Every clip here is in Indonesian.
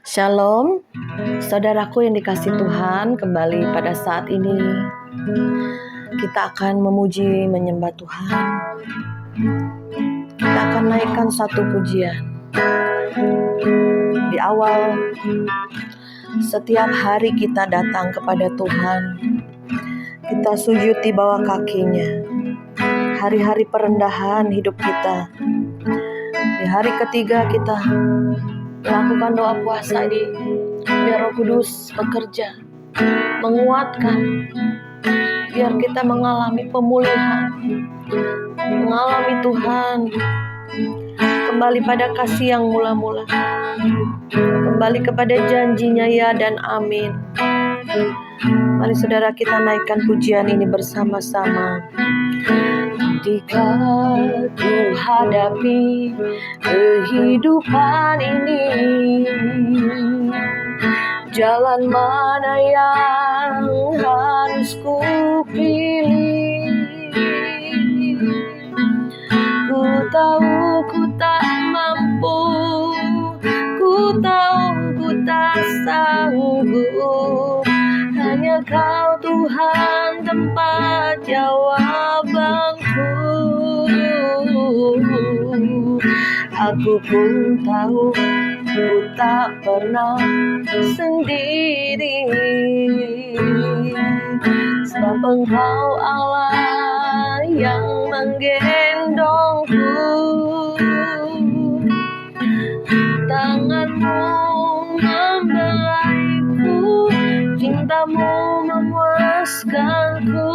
Shalom, saudaraku yang dikasih Tuhan. Kembali pada saat ini kita akan memuji menyembah Tuhan. Kita akan naikkan satu pujian. Di awal setiap hari kita datang kepada Tuhan, kita sujud di bawah kakinya. Hari-hari perendahan hidup kita. Di hari ketiga kita melakukan doa puasa ini, biar Roh Kudus bekerja, menguatkan, biar kita mengalami pemulihan, mengalami Tuhan, kembali pada kasih yang mula-mula, kembali kepada janjinya ya dan amin. Mari saudara kita naikkan pujian ini bersama-sama. Ketika ku hadapi kehidupan ini, jalan mana yang harus ku pilih? Ku tahu ku tak mampu, ku tahu ku tak sanggup. Hanya Kau Tuhan tempat jawabanku. Aku pun tahu ku tak pernah sendiri, sebab Engkau Allah yang menggendongku. Tangan-Mu membelaiku, cinta-Mu memuaskanku.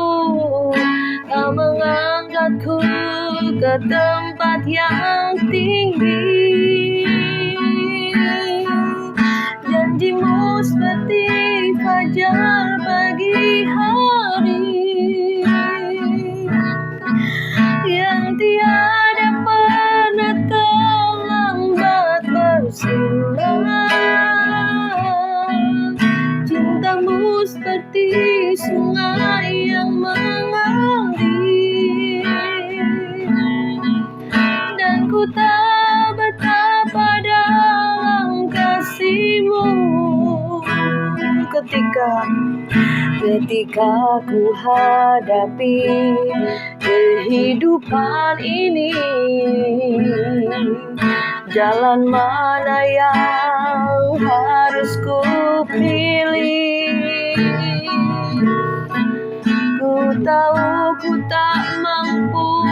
Kau mengangkatku ke tempat yang tinggi. Janji-Mu seperti fajar pagi hari, yang tiada pernah terlambat bersinar. Cinta-Mu seperti sungai yang mengalir, dan ku tahu betapa dalam kasih-Mu. Ketika ku hadapi kehidupan ini, jalan mana yang harus ku pilih? Ku tahu ku tak mampu,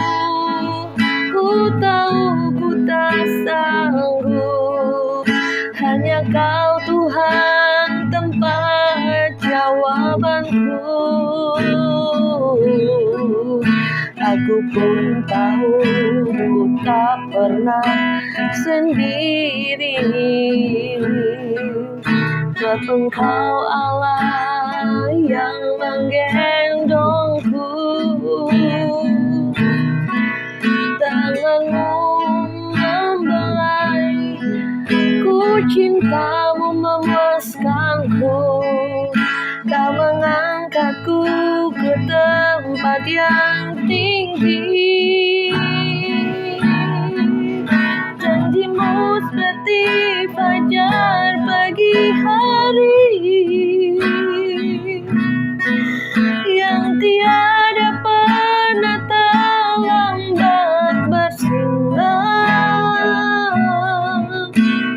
ku tahu ku tak sanggup. Hanya Kau Tuhan tempat jawabanku. Aku pun tahu ku tak pernah sendiri, sebab Engkau Allah yang menggendongku. Tangan-Mu membelai ku, cinta-Mu memuaskanku. Kau mengangkatku ke tempat yang tinggi. Janji-Mu seperti fajar pagi hari, yang tiada pernah terlambat bersinar.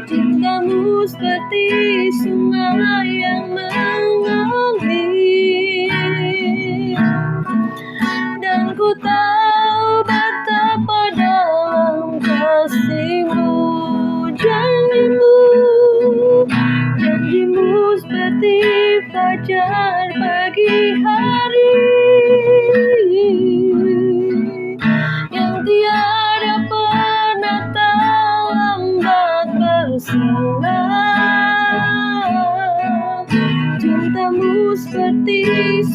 Cinta-Mu seperti sungai yang mengalir, dan ku tahu betapa dalam kasih-Mu. Janji-Mu seperti fajar pagi hari, yang tiada pernah terlambat bersinar. Cinta-Mu seperti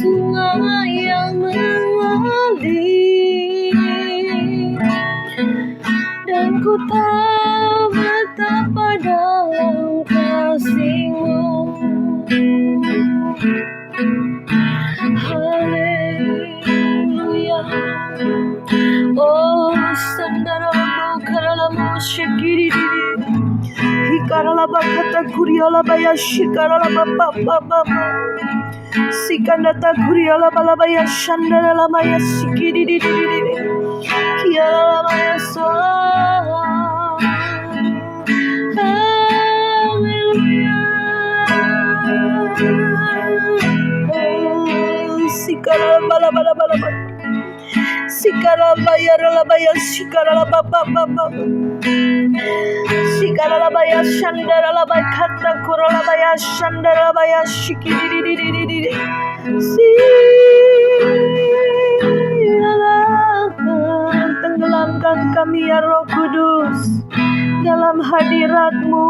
sungai yang mengalir, dan ku tahu betapa dalam kasih-Mu. Haleluya. Oh, sandara karalamu shikiri, hikara laba kata kuria laba ya shikara laba papa. Sikanda ta kuria laba ya shandara laba ya sikidi di. Kia laba ya so. Sikara laba. Sikara laba ya shikara laba papa. Sikara laba ya shandara laba kata kura laba ya shandara laba ya shikidi. Tenggelamkan kami ya Roh Kudus dalam hadirat-Mu,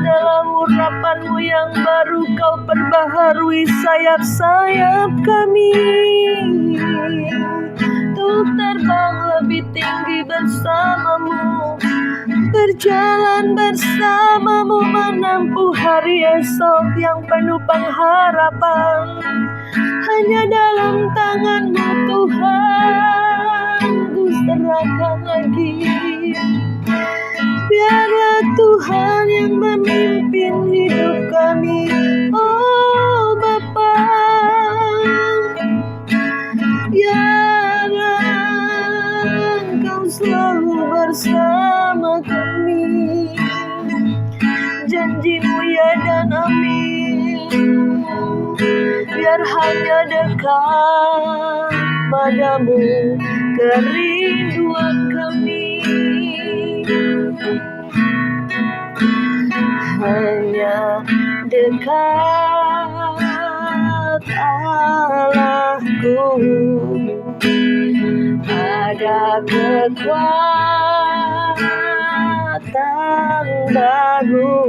dalam urapan-Mu yang baru. Kau perbaharui sayap-sayap kami untuk terbang lebih tinggi bersama-Mu, berjalan bersama-Mu, menempuh hari esok yang penuh pengharapan. Hanya dalam tangan-Mu Tuhan ku serahkan lagi. Biarlah Tuhan yang memimpin hidup kami, oh Bapa. Biarlah Engkau selalu bersama kami. Janji-Mu ya dan amin. Biar hanya dekat padamu kerinduan kami. Hanya dekat Allahku ada kekuatan baru.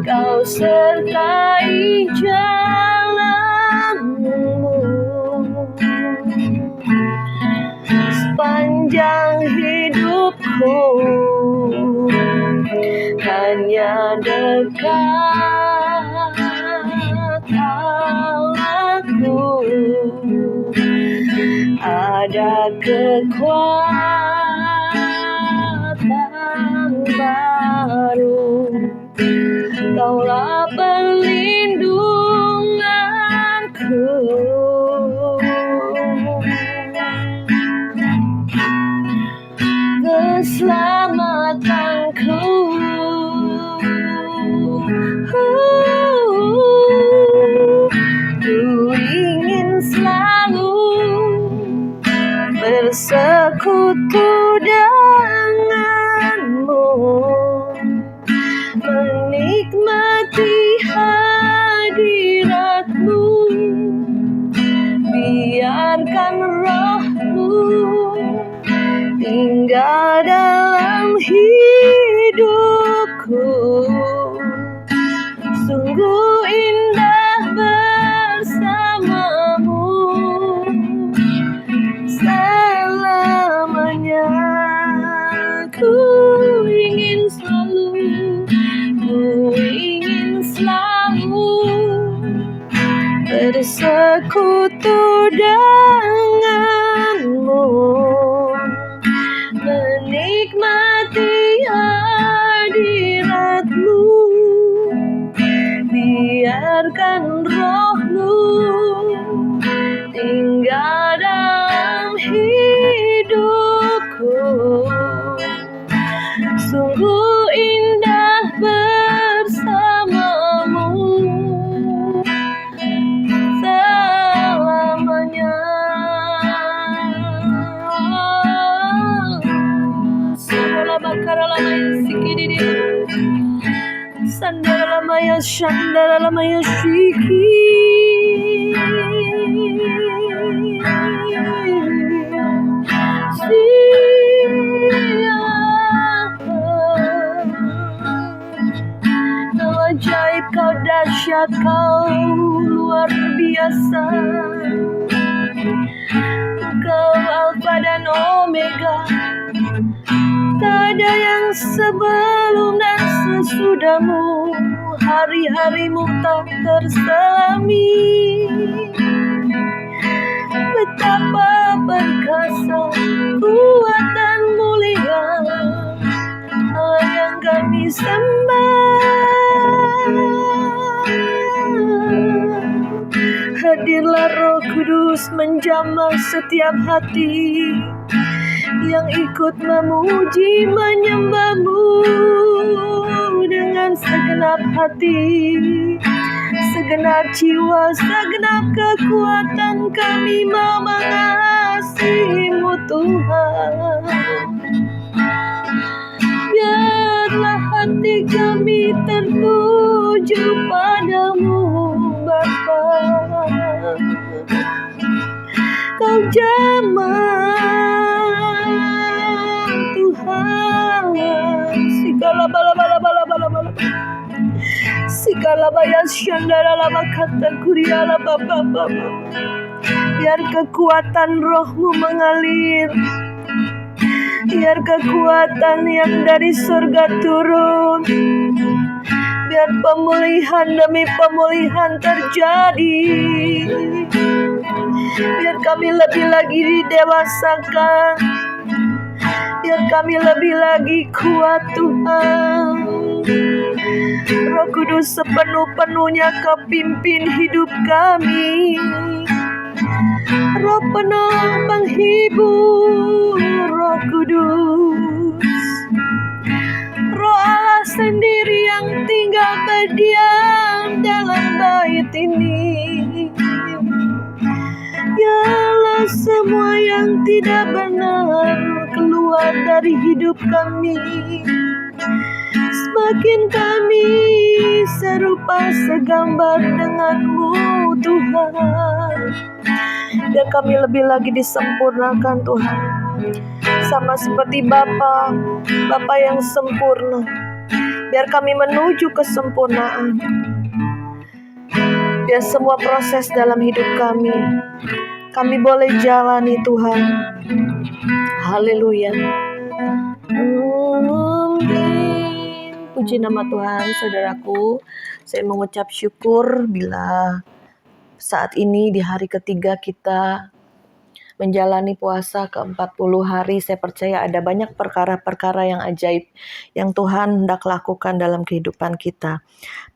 Kau sertai jalanmu sepanjang hidupku. Hanya dekat Allahku ada kekuatan baru. Kaulah perlindunganku, keselamatanku. Ku ingin selalu bersekutu denganmu, menikmati hadirat-Mu. Biarkan Roh-Mu tinggal dalam hidupku. Sungguh indah bersama-Mu selamanya. Ku ingin selalu bersekutu denganmu, menikmati hadirat-Mu. Biarkan Roh-Mu tinggal dalam hidupku. Sungguh indah bersama-Mu selamanya. Sandalamaya Shandalamaya Shiki. Kau ajaib, Kau dahsyat, Kau luar biasa. Kau Alfa dan Omega, tak ada yang sebelum dan sesudah-Mu. Hari-hari-Mu tak terselami. Betapa perkasa, kuat dan mulia, Allah yang kami sembah. Hadirlah Roh Kudus menjamah setiap hati yang ikut memuji menyembah-Mu dengan segenap hati, segenap jiwa, segenap kekuatan kami mau mengasihi-Mu Tuhan. Biarlah hati kami tertuju padamu Bapa. Kau jamah Tuhan. Sigala bala bala bala bala bala. Sigala baya syandara lama kata kuriala baba baba. Biar kekuatan Roh-Mu mengalir. Biar kekuatan yang dari surga turun. Biar pemulihan demi pemulihan terjadi. Biar kami lebih lagi didewasakan. Biar kami lebih lagi kuat Tuhan. Roh Kudus sepenuh-penuhnya Kau pimpin hidup kami. Roh penuh penghibur, Roh Kudus. Roh Allah sendiri yang tinggal berdiam dalam bait ini. Biarlah semua yang tidak benar keluar dari hidup kami. Semakin kami serupa segambar dengan-Mu Tuhan. Biar kami lebih lagi disempurnakan Tuhan. Sama seperti Bapa yang sempurna. Biar kami menuju kesempurnaan. Biar semua proses dalam hidup kami boleh jalani Tuhan. Haleluya. Puji nama Tuhan, saudaraku. Saya mengucap syukur bila saat ini di hari ketiga kita menjalani puasa ke-40 hari. Saya percaya ada banyak perkara-perkara yang ajaib yang Tuhan hendak lakukan dalam kehidupan kita.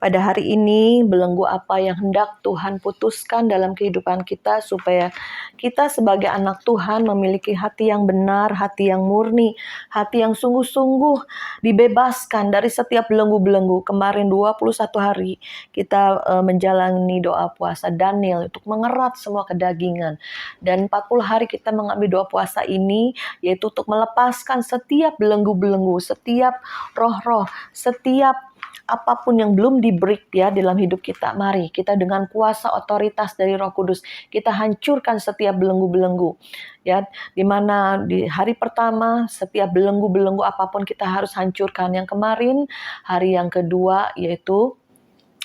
Pada hari ini, belenggu apa yang hendak Tuhan putuskan dalam kehidupan kita supaya kita sebagai anak Tuhan memiliki hati yang benar, hati yang murni, hati yang sungguh-sungguh dibebaskan dari setiap belenggu-belenggu. Kemarin 21 hari kita menjalani doa puasa Daniel untuk mengerat semua kedagingan. Dan 40 hari kita mengambil doa puasa ini yaitu untuk melepaskan setiap belenggu-belenggu, setiap roh-roh, setiap apapun yang belum di-break ya dalam hidup kita. Mari kita dengan kuasa otoritas dari Roh Kudus kita hancurkan setiap belenggu-belenggu. Ya, di mana di hari pertama setiap belenggu-belenggu apapun kita harus hancurkan. Yang kemarin hari yang kedua yaitu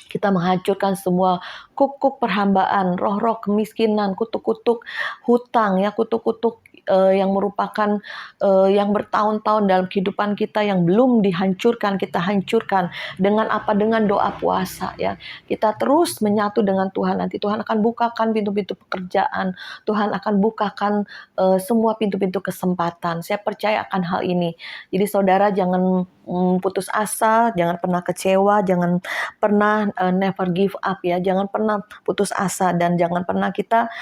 kita menghancurkan semua kuk-kuk perhambaan, roh-roh kemiskinan, kutuk-kutuk hutang, ya, kutuk-kutuk yang merupakan yang bertahun-tahun dalam kehidupan kita yang belum dihancurkan, kita hancurkan dengan apa? Dengan doa puasa, ya. Kita terus menyatu dengan Tuhan. Nanti Tuhan akan bukakan pintu-pintu pekerjaan, Tuhan akan bukakan semua pintu-pintu kesempatan. Saya percaya akan hal ini. Jadi saudara jangan putus asa, jangan pernah kecewa, jangan pernah never give up, ya. Jangan pernah putus asa dan jangan pernah kita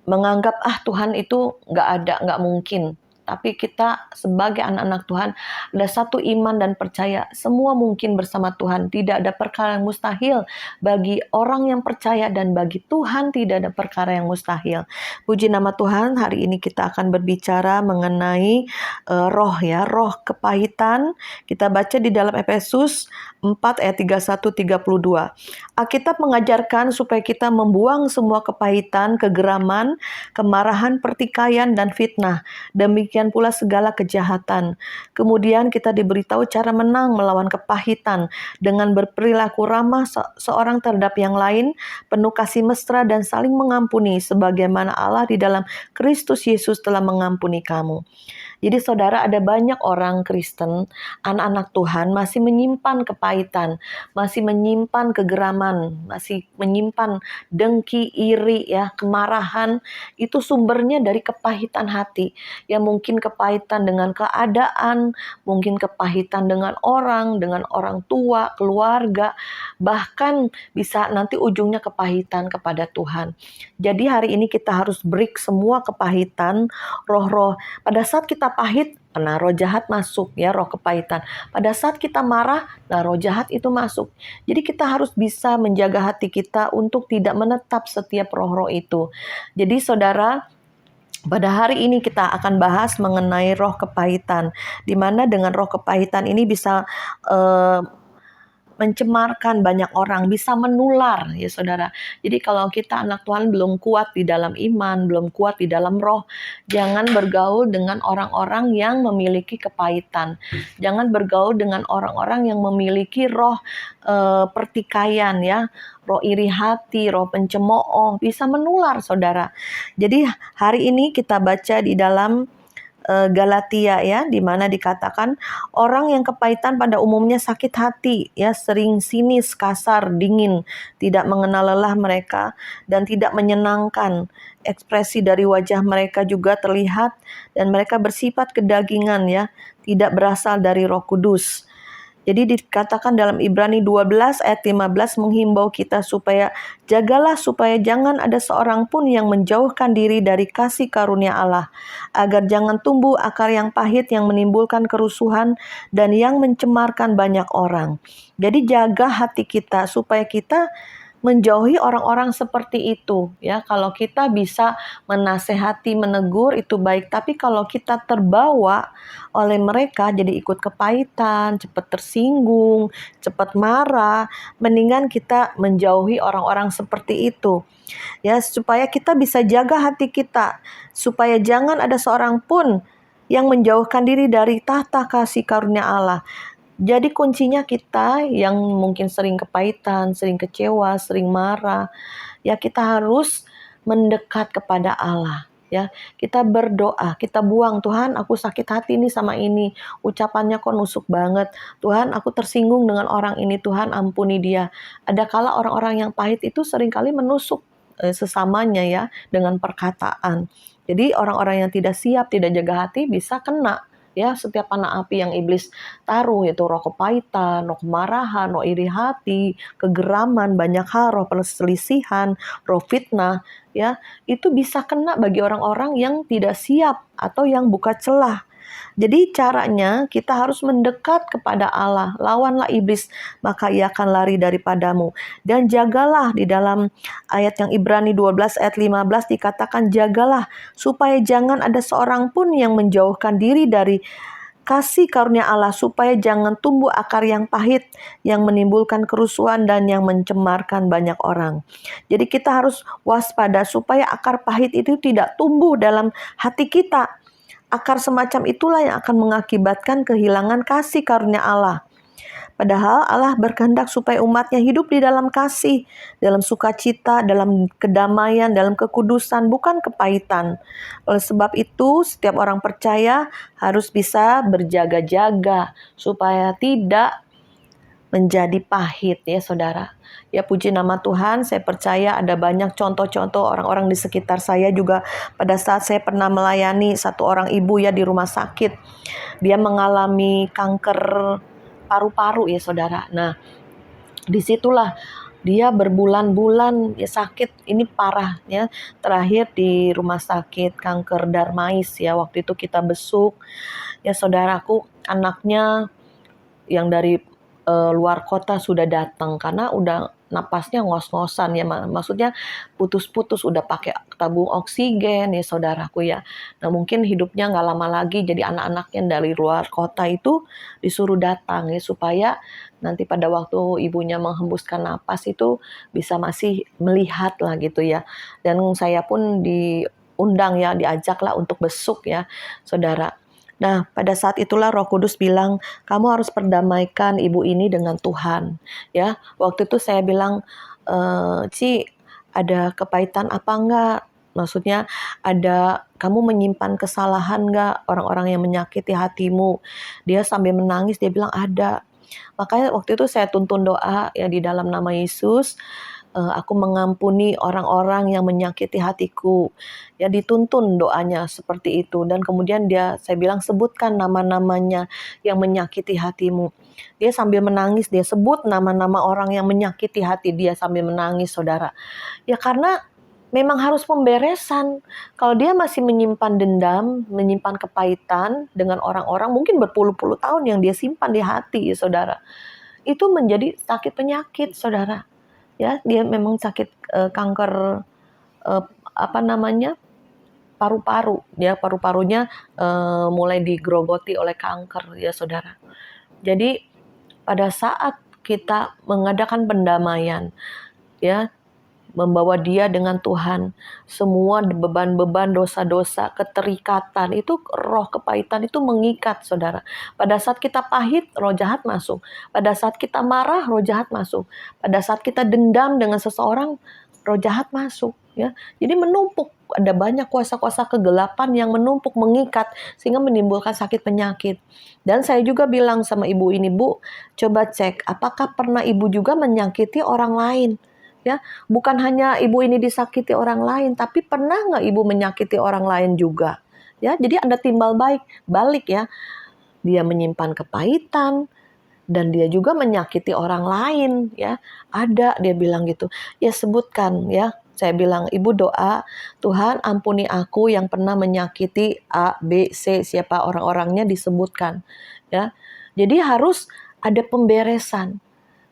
menganggap Tuhan itu nggak ada, nggak mungkin. Tapi kita sebagai anak-anak Tuhan ada satu iman dan percaya semua mungkin bersama Tuhan. Tidak ada perkara yang mustahil bagi orang yang percaya dan bagi Tuhan tidak ada perkara yang mustahil. Puji nama Tuhan, hari ini kita akan berbicara mengenai roh, ya, roh kepahitan. Kita baca di dalam Efesus 4 ayat 31-32. Alkitab mengajarkan supaya kita membuang semua kepahitan, kegeraman, kemarahan, pertikaian, dan fitnah. Demikian pula segala kejahatan. Kemudian kita diberitahu cara menang melawan kepahitan dengan berperilaku ramah seorang terhadap yang lain, penuh kasih mesra dan saling mengampuni sebagaimana Allah di dalam Kristus Yesus telah mengampuni kamu. Jadi saudara, ada banyak orang Kristen, anak-anak Tuhan masih menyimpan kepahitan, masih menyimpan kegeraman, masih menyimpan dengki, iri, ya, kemarahan. Itu sumbernya dari kepahitan hati. Ya mungkin kepahitan dengan keadaan, mungkin kepahitan dengan orang tua, keluarga, bahkan bisa nanti ujungnya kepahitan kepada Tuhan. Jadi hari ini kita harus break semua kepahitan, roh-roh. Pada saat kita pahit, nah roh jahat masuk, ya, roh kepahitan. Pada saat kita marah, nah roh jahat itu masuk. Jadi kita harus bisa menjaga hati kita untuk tidak menetap setiap roh-roh itu. Jadi saudara, pada hari ini kita akan bahas mengenai roh kepahitan, di mana dengan roh kepahitan ini bisa mencemarkan banyak orang, bisa menular, ya saudara. Jadi kalau kita anak Tuhan belum kuat di dalam iman, belum kuat di dalam roh, jangan bergaul dengan orang-orang yang memiliki kepahitan. Jangan bergaul dengan orang-orang yang memiliki roh pertikaian, ya, roh iri hati, roh pencemooh, bisa menular saudara. Jadi hari ini kita baca di dalam Galatia, ya, di mana dikatakan orang yang kepahitan pada umumnya sakit hati, ya, sering sinis, kasar, dingin, tidak mengenal lelah mereka dan tidak menyenangkan. Ekspresi dari wajah mereka juga terlihat dan mereka bersifat kedagingan, ya, tidak berasal dari Roh Kudus. Jadi dikatakan dalam Ibrani 12 ayat 15 menghimbau kita supaya jagalah supaya jangan ada seorang pun yang menjauhkan diri dari kasih karunia Allah, agar jangan tumbuh akar yang pahit yang menimbulkan kerusuhan dan yang mencemarkan banyak orang. Jadi jaga hati kita supaya kita menjauhi orang-orang seperti itu, ya. Kalau kita bisa menasehati, menegur itu baik, tapi kalau kita terbawa oleh mereka jadi ikut kepahitan, cepat tersinggung, cepat marah, mendingan kita menjauhi orang-orang seperti itu, ya, supaya kita bisa jaga hati kita, supaya jangan ada seorang pun yang menjauhkan diri dari tahta kasih karunia Allah. Jadi kuncinya kita yang mungkin sering kepahitan, sering kecewa, sering marah, ya kita harus mendekat kepada Allah, ya. Kita berdoa, kita buang, Tuhan aku sakit hati nih sama ini, ucapannya kok nusuk banget. Tuhan aku tersinggung dengan orang ini, Tuhan ampuni dia. Ada kala orang-orang yang pahit itu seringkali menusuk sesamanya, ya, dengan perkataan. Jadi orang-orang yang tidak siap, tidak jaga hati bisa kena, ya, setiap panah api yang iblis taruh, yaitu roh kepahitan, roh kemarahan, roh iri hati, kegeraman, banyak hal, roh perselisihan, roh fitnah, ya, itu bisa kena bagi orang-orang yang tidak siap atau yang buka celah. Jadi caranya kita harus mendekat kepada Allah, lawanlah iblis, maka ia akan lari daripadamu. Dan jagalah, di dalam ayat yang Ibrani 12 ayat 15 dikatakan jagalah supaya jangan ada seorang pun yang menjauhkan diri dari kasih karunia Allah, supaya jangan tumbuh akar yang pahit yang menimbulkan kerusuhan dan yang mencemarkan banyak orang. Jadi kita harus waspada supaya akar pahit itu tidak tumbuh dalam hati kita. Akar semacam itulah yang akan mengakibatkan kehilangan kasih karunia Allah. Padahal Allah berkehendak supaya umatnya hidup di dalam kasih, dalam sukacita, dalam kedamaian, dalam kekudusan, bukan kepahitan. Oleh sebab itu, setiap orang percaya harus bisa berjaga-jaga supaya tidak menjadi pahit, ya saudara. Ya puji nama Tuhan, saya percaya ada banyak contoh-contoh orang-orang di sekitar saya juga. Pada saat saya pernah melayani satu orang ibu, ya, di rumah sakit. Dia mengalami kanker paru-paru, ya saudara. Nah, disitulah dia berbulan-bulan, ya, sakit, ini parah, ya. Terakhir di rumah sakit kanker Darmais, ya, waktu itu kita besuk, ya saudaraku, anaknya yang dari luar kota sudah datang karena udah napasnya ngos-ngosan, ya, maksudnya putus-putus, udah pakai tabung oksigen, ya saudaraku, ya. Nah mungkin hidupnya nggak lama lagi, jadi anak-anaknya dari luar kota itu disuruh datang, ya, supaya nanti pada waktu ibunya menghembuskan napas itu bisa masih melihat lah gitu, ya. Dan saya pun diundang, ya, diajaklah untuk besuk, ya saudara. Nah, pada saat itulah Roh Kudus bilang, kamu harus perdamaikan ibu ini dengan Tuhan. Ya, waktu itu saya bilang, Ci, ada kepahitan apa enggak? Maksudnya ada kamu menyimpan kesalahan nggak, orang-orang yang menyakiti hatimu? Dia sambil menangis, dia bilang ada. Makanya waktu itu saya tuntun doa ya di dalam nama Yesus, aku mengampuni orang-orang yang menyakiti hatiku. Ya dituntun doanya seperti itu. Dan kemudian saya bilang sebutkan nama-namanya yang menyakiti hatimu. Dia sambil menangis, dia sebut nama-nama orang yang menyakiti hati dia sambil menangis, saudara. Ya karena memang harus pemberesan. Kalau dia masih menyimpan dendam, menyimpan kepahitan dengan orang-orang mungkin berpuluh-puluh tahun yang dia simpan di hati, ya saudara. Itu menjadi sakit penyakit, saudara. Ya, dia memang sakit kanker apa namanya? Paru-paru. Ya, paru-parunya mulai digerogoti oleh kanker, ya saudara. Jadi pada saat kita mengadakan pendamaian, ya, membawa dia dengan Tuhan, semua beban-beban, dosa-dosa, keterikatan, itu roh kepahitan itu mengikat, saudara. Pada saat kita pahit, roh jahat masuk. Pada saat kita marah, roh jahat masuk. Pada saat kita dendam dengan seseorang, roh jahat masuk. Ya, jadi menumpuk. Ada banyak kuasa-kuasa kegelapan yang menumpuk, mengikat, sehingga menimbulkan sakit penyakit. Dan saya juga bilang sama ibu ini, Bu, coba cek, apakah pernah ibu juga menyakiti orang lain? Ya, bukan hanya ibu ini disakiti orang lain, tapi pernah nggak ibu menyakiti orang lain juga? Ya, jadi ada timbal balik ya. Dia menyimpan kepahitan dan dia juga menyakiti orang lain ya. Ada, dia bilang gitu. Ya sebutkan ya. Saya bilang, ibu doa, Tuhan ampuni aku yang pernah menyakiti A, B, C, siapa orang-orangnya disebutkan. Ya, jadi harus ada pemberesan.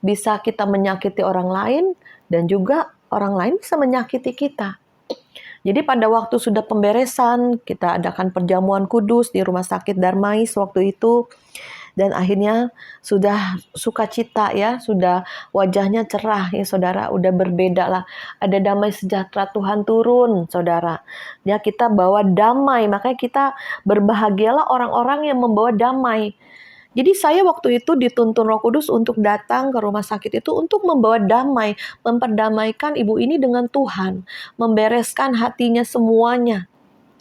Bisa kita menyakiti orang lain, dan juga orang lain bisa menyakiti kita. Jadi pada waktu sudah pemberesan, kita adakan perjamuan kudus di Rumah Sakit Darmais waktu itu. Dan akhirnya sudah sukacita ya, sudah wajahnya cerah ya saudara, udah berbeda lah. Ada damai sejahtera Tuhan turun saudara. Ya kita bawa damai, makanya kita berbahagialah orang-orang yang membawa damai. Jadi saya waktu itu dituntun Roh Kudus untuk datang ke rumah sakit itu untuk membawa damai, memperdamaikan ibu ini dengan Tuhan, membereskan hatinya semuanya.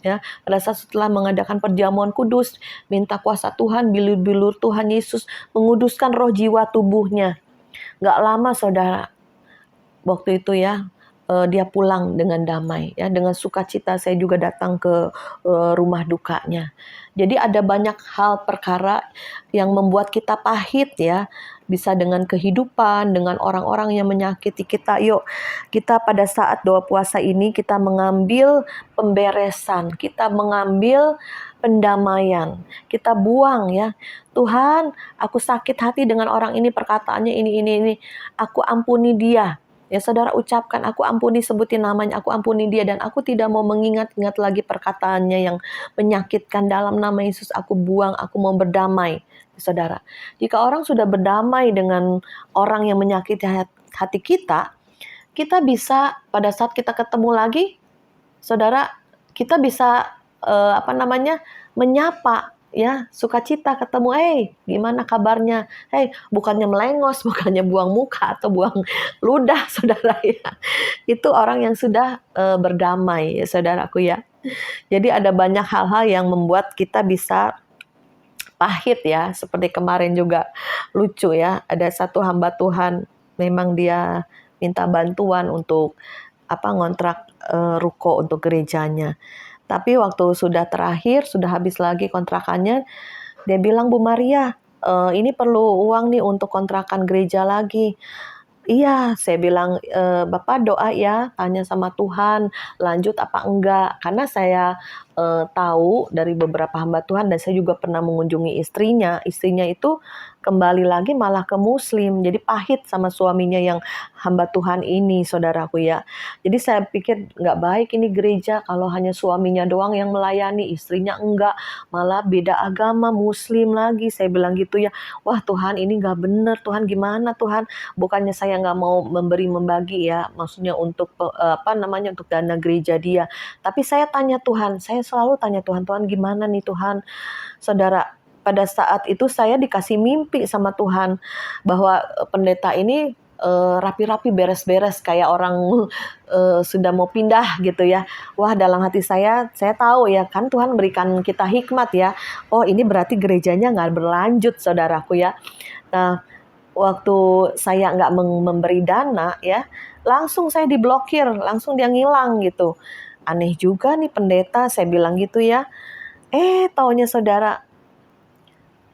Ya, pada saat setelah mengadakan perjamuan kudus, minta kuasa Tuhan, bilur-bilur Tuhan Yesus menguduskan roh jiwa tubuhnya. Gak lama saudara, waktu itu ya, dia pulang dengan damai ya, dengan sukacita. Saya juga datang ke rumah dukanya. Jadi ada banyak hal perkara yang membuat kita pahit ya, bisa dengan kehidupan, dengan orang-orang yang menyakiti kita. Yuk kita pada saat doa puasa ini kita mengambil pemberesan, kita mengambil pendamaian, kita buang ya. Tuhan, aku sakit hati dengan orang ini, perkataannya ini. Aku ampuni dia. Ya saudara ucapkan, aku ampuni, sebutin namanya, aku ampuni dia, dan aku tidak mau mengingat-ingat lagi perkataannya yang menyakitkan. Dalam nama Yesus aku buang, aku mau berdamai. Saudara, jika orang sudah berdamai dengan orang yang menyakiti hati kita, kita bisa pada saat kita ketemu lagi, saudara, kita bisa menyapa ya, sukacita ketemu, gimana kabarnya? Bukannya melengos, bukannya buang muka atau buang ludah, saudara ya. Itu orang yang sudah berdamai, ya, saudaraku ya. Jadi ada banyak hal-hal yang membuat kita bisa pahit ya, seperti kemarin juga lucu ya. Ada satu hamba Tuhan, memang dia minta bantuan untuk ngontrak ruko untuk gerejanya. Tapi waktu sudah terakhir, sudah habis lagi kontrakannya, dia bilang, Bu Maria, ini perlu uang nih untuk kontrakan gereja lagi. Iya, saya bilang, Bapak doa ya, tanya sama Tuhan, lanjut apa enggak. Karena saya tahu dari beberapa hamba Tuhan, dan saya juga pernah mengunjungi istrinya itu kembali lagi malah ke Muslim. Jadi pahit sama suaminya yang hamba Tuhan ini, saudaraku ya. Jadi saya pikir nggak baik ini gereja kalau hanya suaminya doang yang melayani, istrinya enggak, malah beda agama, Muslim lagi. Saya bilang gitu ya, wah Tuhan ini nggak bener, Tuhan gimana Tuhan? Bukannya saya nggak mau membagi ya, maksudnya untuk untuk dana gereja dia. Tapi saya tanya Tuhan, saya selalu tanya Tuhan gimana nih Tuhan? Saudara, pada saat itu saya dikasih mimpi sama Tuhan bahwa pendeta ini rapi-rapi, beres-beres kayak orang sudah mau pindah gitu ya. Wah, dalam hati saya tahu ya kan Tuhan berikan kita hikmat ya. Oh, ini berarti gerejanya nggak berlanjut, saudaraku ya. Nah, waktu saya nggak memberi dana ya, langsung saya diblokir, langsung dia ngilang gitu. Aneh juga nih pendeta, saya bilang gitu ya. Taunya saudara,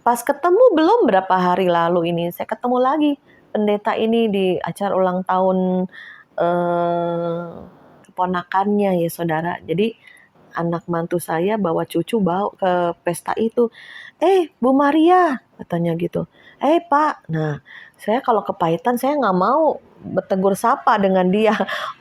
pas ketemu belum berapa hari lalu ini, saya ketemu lagi pendeta ini di acara ulang tahun keponakannya ya saudara. Jadi anak mantu saya bawa cucu bawa ke pesta itu. Bu Maria, katanya gitu. Pak. Nah, saya kalau kepahitan saya nggak mau bertegur sapa dengan dia.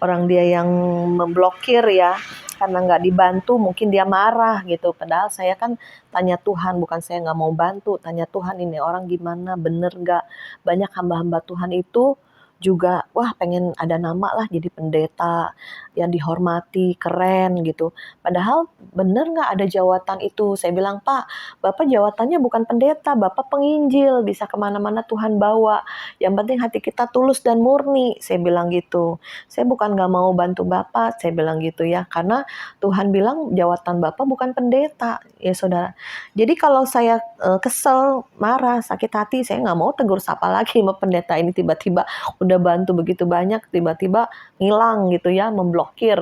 Orang dia yang memblokir ya. Karena nggak dibantu mungkin dia marah gitu. Padahal saya kan tanya Tuhan, bukan saya nggak mau bantu. Tanya Tuhan, ini orang gimana, bener nggak? Banyak hamba-hamba Tuhan itu juga, wah pengen ada nama lah jadi pendeta yang dihormati, keren gitu. Padahal bener nggak ada jawatan itu? Saya bilang, Pak, Bapak jawatannya bukan pendeta, Bapak penginjil, bisa kemana-mana Tuhan bawa. Yang penting hati kita tulus dan murni, saya bilang gitu. Saya bukan nggak mau bantu Bapak, saya bilang gitu ya, karena Tuhan bilang jawatan Bapak bukan pendeta, ya saudara. Jadi kalau saya kesel, marah, sakit hati, saya nggak mau tegur sapa lagi sama pendeta ini. Tiba-tiba udah bantu begitu banyak, tiba-tiba ngilang gitu ya, memblokir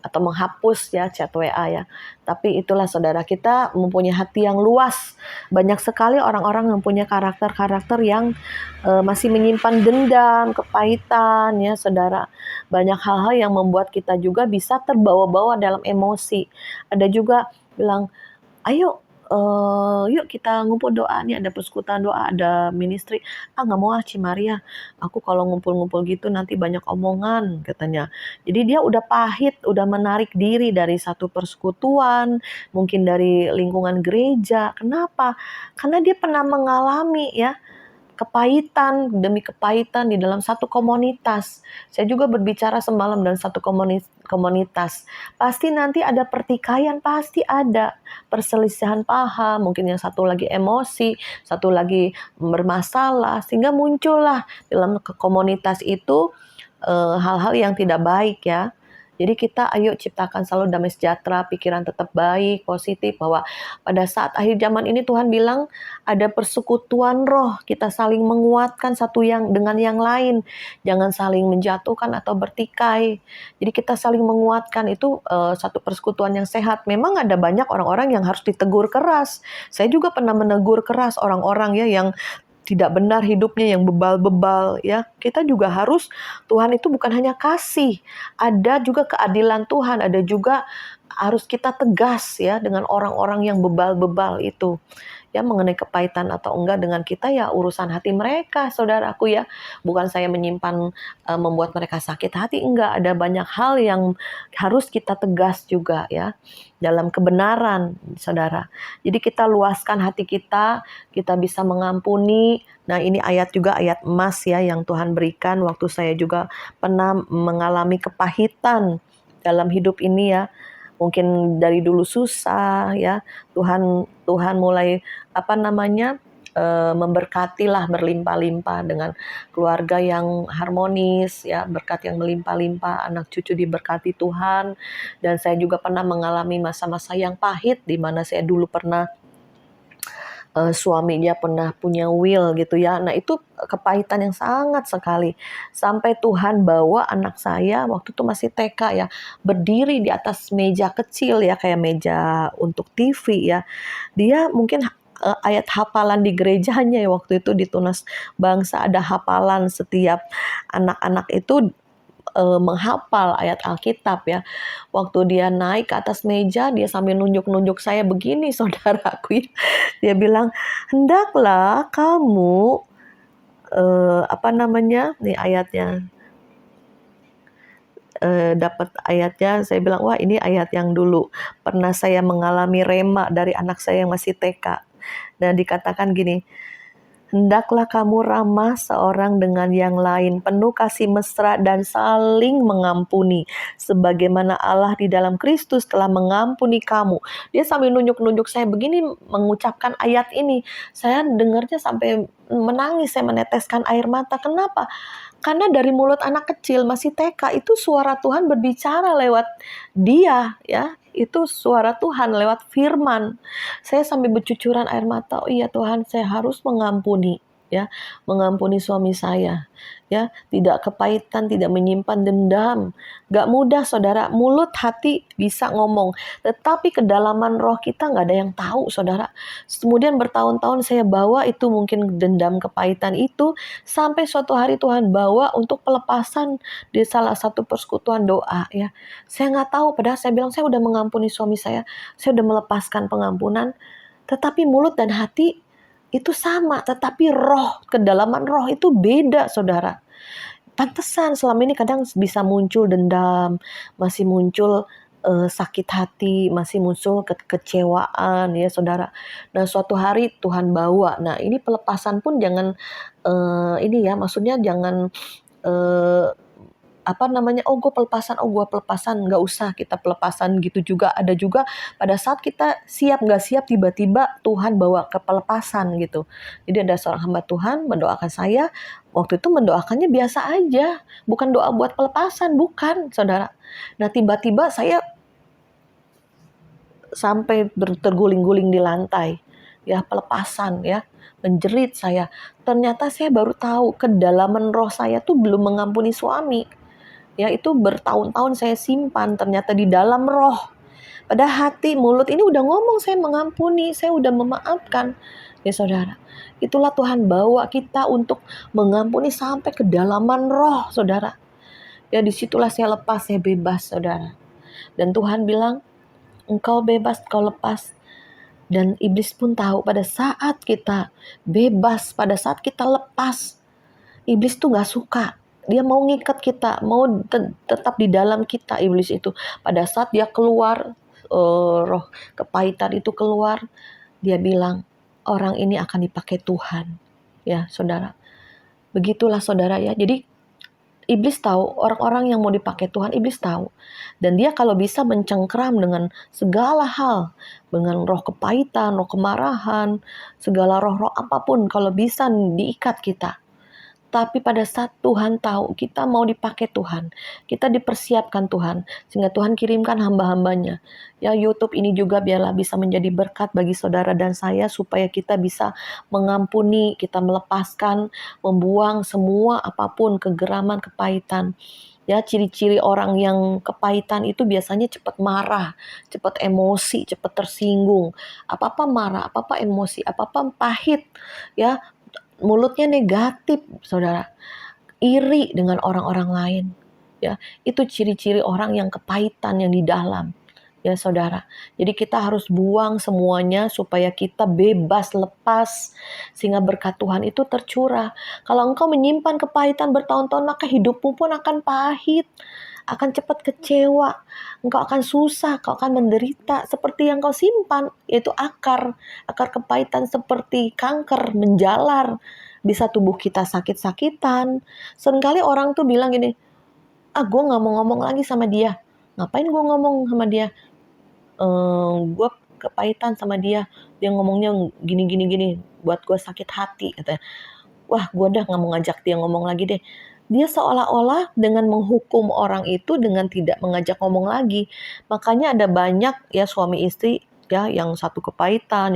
atau menghapus ya chat WA ya. Tapi itulah saudara, kita mempunyai hati yang luas. Banyak sekali orang-orang yang punya karakter-karakter yang masih menyimpan dendam, kepahitan ya saudara. Banyak hal-hal yang membuat kita juga bisa terbawa-bawa dalam emosi. Ada juga bilang, ayo yuk kita ngumpul doa nih, ada persekutuan doa, ada ministry. Nggak mau Cimaria, aku kalau ngumpul-ngumpul gitu nanti banyak omongan, katanya. Jadi dia udah pahit, udah menarik diri dari satu persekutuan, mungkin dari lingkungan gereja. Kenapa? Karena dia pernah mengalami ya kepahitan demi kepahitan di dalam satu komunitas. Saya juga berbicara semalam dalam satu komunitas. Pasti nanti ada pertikaian, pasti ada perselisihan paham, mungkin yang satu lagi emosi, satu lagi bermasalah, sehingga muncullah dalam komunitas itu hal-hal yang tidak baik ya. Jadi kita ayo ciptakan selalu damai sejahtera, pikiran tetap baik, positif, bahwa pada saat akhir zaman ini Tuhan bilang ada persekutuan roh, kita saling menguatkan satu yang dengan yang lain, jangan saling menjatuhkan atau bertikai. Jadi kita saling menguatkan, itu satu persekutuan yang sehat. Memang ada banyak orang-orang yang harus ditegur keras. Saya juga pernah menegur keras orang-orang ya yang tidak benar hidupnya, yang bebal-bebal ya. Kita juga harus, Tuhan itu bukan hanya kasih, ada juga keadilan Tuhan, ada juga harus kita tegas ya dengan orang-orang yang bebal-bebal itu. Ya, mengenai kepahitan atau enggak dengan kita ya urusan hati mereka, saudaraku ya. Bukan saya menyimpan membuat mereka sakit hati, enggak. Ada banyak hal yang harus kita tegas juga ya dalam kebenaran, saudara. Jadi kita luaskan hati kita bisa mengampuni. Nah, ini ayat juga ayat emas ya yang Tuhan berikan waktu saya juga pernah mengalami kepahitan dalam hidup ini ya. Mungkin dari dulu susah ya, Tuhan mulai memberkatilah berlimpah-limpah dengan keluarga yang harmonis ya, berkat yang melimpah-limpah, anak cucu diberkati Tuhan. Dan saya juga pernah mengalami masa-masa yang pahit di mana saya dulu pernah suaminya pernah punya will gitu ya. Nah, itu kepahitan yang sangat sekali. Sampai Tuhan bawa anak saya waktu itu masih TK ya, berdiri di atas meja kecil ya, kayak meja untuk TV ya. Dia mungkin ayat hafalan di gerejanya ya, waktu itu di Tunas Bangsa ada hafalan, setiap anak-anak itu menghafal ayat Alkitab ya. Waktu dia naik ke atas meja, dia sambil nunjuk-nunjuk saya begini, saudaraku ya. Dia bilang, hendaklah kamu nih ayatnya, dapat ayatnya. Saya bilang, wah ini ayat yang dulu pernah saya mengalami rema dari anak saya yang masih TK. Dan dikatakan gini, Hendaklah kamu ramah seorang dengan yang lain, penuh kasih mesra dan saling mengampuni, sebagaimana Allah di dalam Kristus telah mengampuni kamu. Dia sambil nunjuk-nunjuk saya begini mengucapkan ayat ini. Saya dengarnya sampai menangis, saya meneteskan air mata. Kenapa? Karena dari mulut anak kecil masih TK itu suara Tuhan berbicara lewat dia, ya. Itu suara Tuhan lewat firman. Saya sampai bercucuran air mata. Oh iya Tuhan, saya harus mengampuni, ya, mengampuni suami saya, ya, tidak kepahitan, tidak menyimpan dendam. Gak mudah saudara, mulut hati bisa ngomong, tetapi kedalaman roh kita gak ada yang tahu saudara. Kemudian bertahun-tahun saya bawa itu mungkin dendam kepahitan itu, sampai suatu hari Tuhan bawa untuk pelepasan di salah satu persekutuan doa, ya. Saya nggak tahu, padahal saya bilang saya udah mengampuni suami saya udah melepaskan pengampunan, tetapi mulut dan hati itu sama, tetapi roh, kedalaman roh itu beda saudara. Pantesan selama ini kadang bisa muncul dendam, masih muncul sakit hati, masih muncul kekecewaan, ya saudara. Nah suatu hari Tuhan bawa, nah ini pelepasan pun jangan ini ya, maksudnya jangan oh gue pelepasan, nggak usah kita pelepasan gitu juga. Ada juga pada saat kita siap nggak siap, tiba-tiba Tuhan bawa ke pelepasan gitu. Jadi ada seorang hamba Tuhan mendoakan saya, waktu itu mendoakannya biasa aja, bukan doa buat pelepasan, bukan saudara. Nah tiba-tiba saya sampai terguling-guling di lantai, ya, pelepasan, ya, menjerit saya. Ternyata saya baru tahu kedalaman roh saya tuh belum mengampuni suami. Ya, itu bertahun-tahun saya simpan ternyata di dalam roh. Pada hati, mulut ini udah ngomong saya mengampuni, saya udah memaafkan. Ya saudara, itulah Tuhan bawa kita untuk mengampuni sampai kedalaman roh saudara. Ya disitulah saya lepas, saya bebas saudara. Dan Tuhan bilang, engkau bebas, kau lepas. Dan iblis pun tahu pada saat kita bebas, pada saat kita lepas, iblis tuh gak suka. Dia mau ngikat kita, mau tetap di dalam kita iblis itu. Pada saat dia keluar, roh kepahitan itu keluar, dia bilang, orang ini akan dipakai Tuhan. Ya saudara, begitulah saudara ya. Jadi iblis tahu, orang-orang yang mau dipakai Tuhan, iblis tahu. Dan dia kalau bisa mencengkram dengan segala hal, dengan roh kepahitan, roh kemarahan, segala roh-roh apapun, kalau bisa diikat kita. Tapi pada saat Tuhan tahu kita mau dipakai Tuhan, kita dipersiapkan Tuhan, sehingga Tuhan kirimkan hamba-hambanya. Ya, YouTube ini juga biarlah bisa menjadi berkat bagi saudara dan saya, supaya kita bisa mengampuni, kita melepaskan, membuang semua apapun kegeraman, kepahitan. Ya, ciri-ciri orang yang kepahitan itu biasanya cepat marah, cepat emosi, cepat tersinggung. Apa-apa marah, apa-apa emosi, apa-apa pahit. Ya, mulutnya negatif, saudara. Iri dengan orang-orang lain. Ya, itu ciri-ciri orang yang kepahitan yang di dalam. Ya, saudara. Jadi kita harus buang semuanya supaya kita bebas, lepas, sehingga berkat Tuhan itu tercurah. Kalau engkau menyimpan kepahitan bertahun-tahun, maka hidupmu pun akan pahit, akan cepat kecewa, engkau akan susah, kau akan menderita seperti yang kau simpan, yaitu akar kepahitan seperti kanker menjalar, bisa tubuh kita sakit-sakitan. Seringkali orang tuh bilang gini, gue nggak mau ngomong lagi sama dia, ngapain gue ngomong sama dia, gue kepahitan sama dia ngomongnya gini, buat gue sakit hati, katanya. Wah, gue udah nggak mau ngajak dia ngomong lagi deh. Dia seolah-olah dengan menghukum orang itu dengan tidak mengajak ngomong lagi. Makanya ada banyak ya suami istri ya, yang satu kepahitan,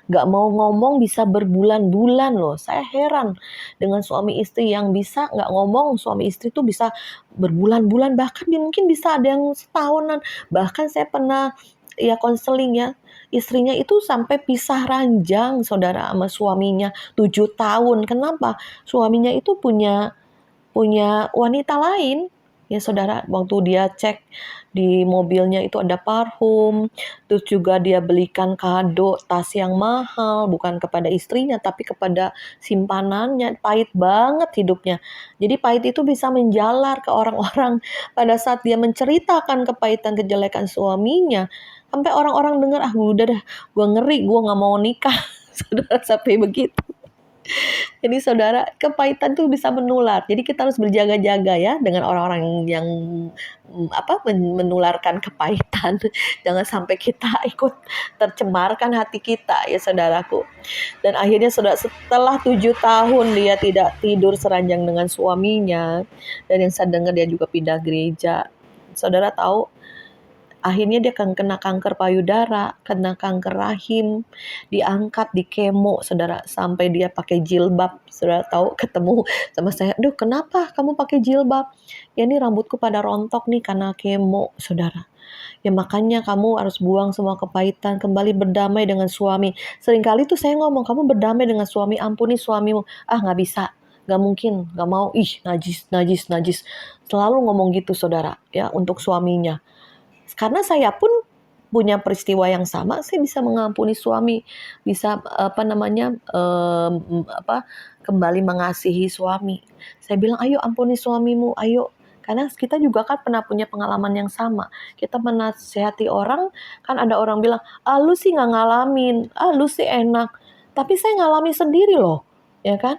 nggak mau ngomong bisa berbulan-bulan loh. Saya heran dengan suami istri yang bisa nggak ngomong. Suami istri tuh bisa berbulan-bulan, bahkan mungkin bisa ada yang setahunan. Bahkan saya pernah ya konseling ya, istrinya itu sampai pisah ranjang saudara sama suaminya 7 tahun. Kenapa? Suaminya itu punya wanita lain. Ya saudara, waktu dia cek di mobilnya itu ada parfum, terus juga dia belikan kado tas yang mahal, bukan kepada istrinya tapi kepada simpanannya. Pahit banget hidupnya. Jadi pahit itu bisa menjalar ke orang-orang pada saat dia menceritakan kepahitan, kejelekan suaminya. Sampai orang-orang dengar, udah dah, gue ngeri, gue gak mau nikah. Saudara, sampai begitu. Jadi saudara, kepahitan tuh bisa menular. Jadi kita harus berjaga-jaga ya dengan orang-orang yang menularkan kepahitan. Jangan sampai kita ikut tercemarkan hati kita ya saudaraku. Dan akhirnya setelah 7 tahun dia tidak tidur seranjang dengan suaminya. Dan yang saya dengar dia juga pindah gereja. Saudara tahu, akhirnya dia akan kena kanker payudara, kena kanker rahim, diangkat di kemo, saudara, sampai dia pakai jilbab. Saudara tahu, ketemu sama saya, "Duh, kenapa kamu pakai jilbab?" "Ya ini rambutku pada rontok nih karena kemo, saudara." "Ya makanya kamu harus buang semua kepahitan, kembali berdamai dengan suami." Seringkali tuh saya ngomong, "Kamu berdamai dengan suami, ampuni suamimu." "Ah, nggak bisa, nggak mungkin, nggak mau, ih najis, najis, najis." Selalu ngomong gitu saudara, ya untuk suaminya. Karena saya pun punya peristiwa yang sama, saya bisa mengampuni suami, bisa kembali mengasihi suami. Saya bilang, "Ayo ampuni suamimu, ayo." Karena kita juga kan pernah punya pengalaman yang sama. Kita menasihati orang, kan ada orang bilang, "Ah lu sih nggak ngalamin, ah lu sih enak." Tapi saya ngalami sendiri loh, ya kan?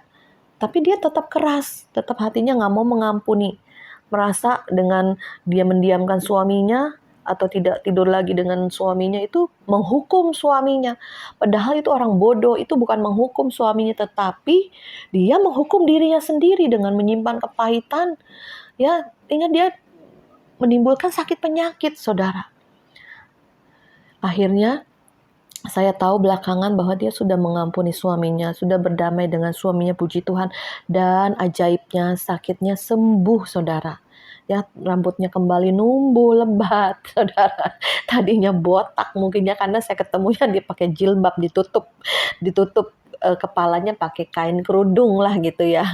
Tapi dia tetap keras, tetap hatinya nggak mau mengampuni. Merasa dengan dia mendiamkan suaminya atau tidak tidur lagi dengan suaminya itu menghukum suaminya. Padahal itu orang bodoh, itu bukan menghukum suaminya, tetapi dia menghukum dirinya sendiri dengan menyimpan kepahitan. Ya, ingat dia menimbulkan sakit penyakit, saudara. Akhirnya saya tahu belakangan bahwa dia sudah mengampuni suaminya, sudah berdamai dengan suaminya, puji Tuhan. Dan ajaibnya sakitnya sembuh, saudara. Ya, rambutnya kembali numbuh lebat, saudara. Tadinya botak mungkinnya karena saya ketemunya dia pakai jilbab, ditutup kepalanya pakai kain kerudung lah gitu ya.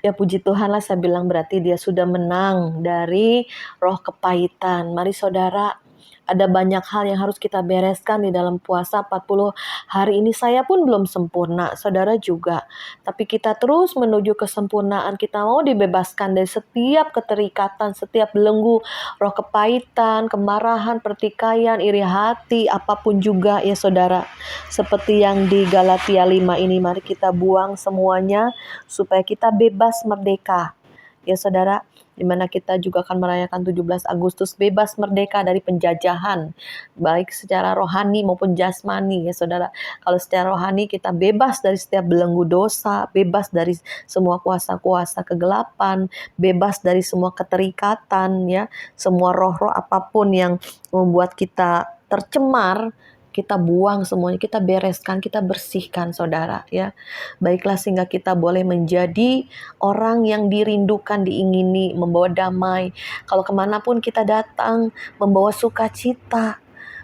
Ya puji Tuhan lah, saya bilang berarti dia sudah menang dari roh kepahitan. Mari saudara, ada banyak hal yang harus kita bereskan di dalam puasa 40 hari ini. Saya pun belum sempurna, saudara juga. Tapi kita terus menuju kesempurnaan. Kita mau dibebaskan dari setiap keterikatan, setiap belenggu, roh kepahitan, kemarahan, pertikaian, iri hati, apapun juga ya saudara. Seperti yang di Galatia 5 ini, mari kita buang semuanya supaya kita bebas merdeka. Ya saudara, di mana kita juga akan merayakan 17 Agustus bebas merdeka dari penjajahan, baik secara rohani maupun jasmani ya saudara. Kalau secara rohani kita bebas dari setiap belenggu dosa, bebas dari semua kuasa-kuasa kegelapan, bebas dari semua keterikatan ya, semua roh-roh apapun yang membuat kita tercemar, kita buang semuanya, kita bereskan, kita bersihkan saudara ya. Baiklah sehingga kita boleh menjadi orang yang dirindukan, diingini, membawa damai. Kalau kemanapun kita datang, membawa sukacita,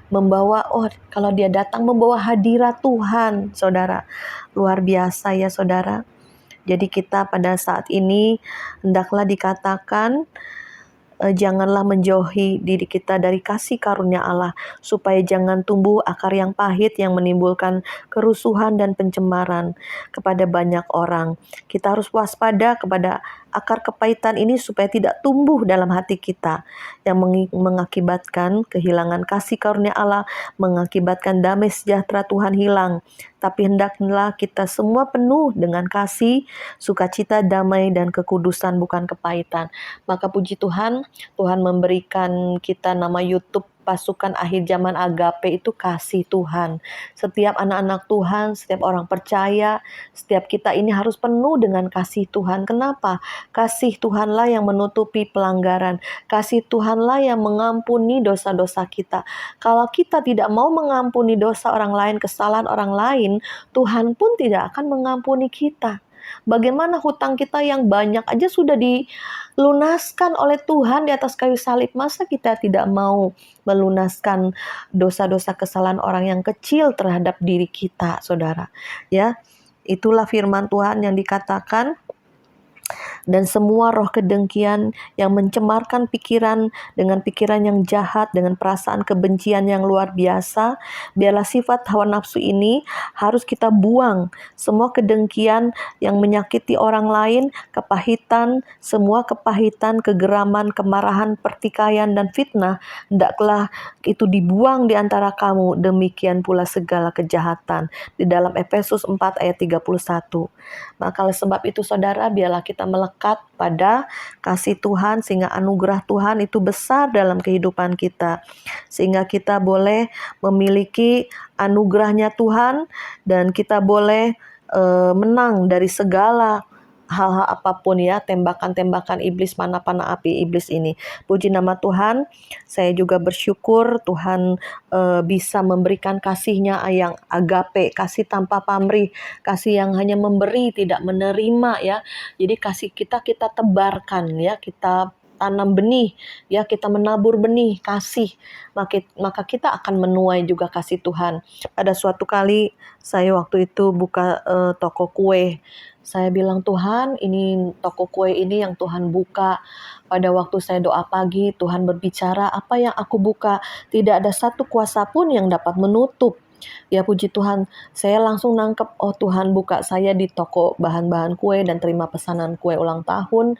membawa, kalau dia datang membawa hadirat Tuhan, saudara. Luar biasa ya saudara. Jadi kita pada saat ini hendaklah dikatakan, janganlah menjauhi diri kita dari kasih karunia Allah, supaya jangan tumbuh akar yang pahit yang menimbulkan kerusuhan dan pencemaran kepada banyak orang. Kita harus waspada kepada akar kepahitan ini supaya tidak tumbuh dalam hati kita, yang mengakibatkan kehilangan kasih karunia Allah, mengakibatkan damai sejahtera Tuhan hilang. Tapi hendaklah kita semua penuh dengan kasih, sukacita, damai, dan kekudusan, bukan kepahitan. Maka puji Tuhan, Tuhan memberikan kita nama YouTube Pasukan Akhir Zaman Agape, itu kasih Tuhan. Setiap anak-anak Tuhan, setiap orang percaya, setiap kita ini harus penuh dengan kasih Tuhan. Kenapa? Kasih Tuhanlah yang menutupi pelanggaran. Kasih Tuhanlah yang mengampuni dosa-dosa kita. Kalau kita tidak mau mengampuni dosa orang lain, kesalahan orang lain, Tuhan pun tidak akan mengampuni kita. Bagaimana hutang kita yang banyak aja sudah dilunaskan oleh Tuhan di atas kayu salib. Masa kita tidak mau melunaskan dosa-dosa kesalahan orang yang kecil terhadap diri kita, saudara? Ya, itulah firman Tuhan yang dikatakan Dan semua roh kedengkian yang mencemarkan pikiran dengan pikiran yang jahat, dengan perasaan kebencian yang luar biasa, biarlah sifat hawa nafsu ini harus kita buang. Semua kedengkian yang menyakiti orang lain, kepahitan, semua kepahitan, kegeraman, kemarahan, pertikaian, dan fitnah, hendaklah itu dibuang di antara kamu. Demikian pula segala kejahatan. Di dalam Efesus 4 ayat 31. Maka oleh sebab itu saudara, biarlah kita melekat pada kasih Tuhan, sehingga anugerah Tuhan itu besar dalam kehidupan kita. Sehingga kita boleh memiliki anugerahnya Tuhan, dan kita boleh menang dari segala hal-hal apapun ya, tembakan-tembakan iblis, panah-panah api iblis ini. Puji nama Tuhan, saya juga bersyukur Tuhan bisa memberikan kasih-Nya yang agape, kasih tanpa pamrih, kasih yang hanya memberi, tidak menerima ya. Jadi kasih kita tebarkan ya, kita tanam benih ya, kita menabur benih kasih, maka kita akan menuai juga kasih Tuhan. Pada suatu kali saya waktu itu buka toko kue. Saya bilang, Tuhan, ini toko kue ini yang Tuhan buka. Pada waktu saya doa pagi, Tuhan berbicara, apa yang aku buka, tidak ada satu kuasa pun yang dapat menutup. Ya puji Tuhan, saya langsung nangkep, oh Tuhan buka saya di toko bahan-bahan kue dan terima pesanan kue ulang tahun.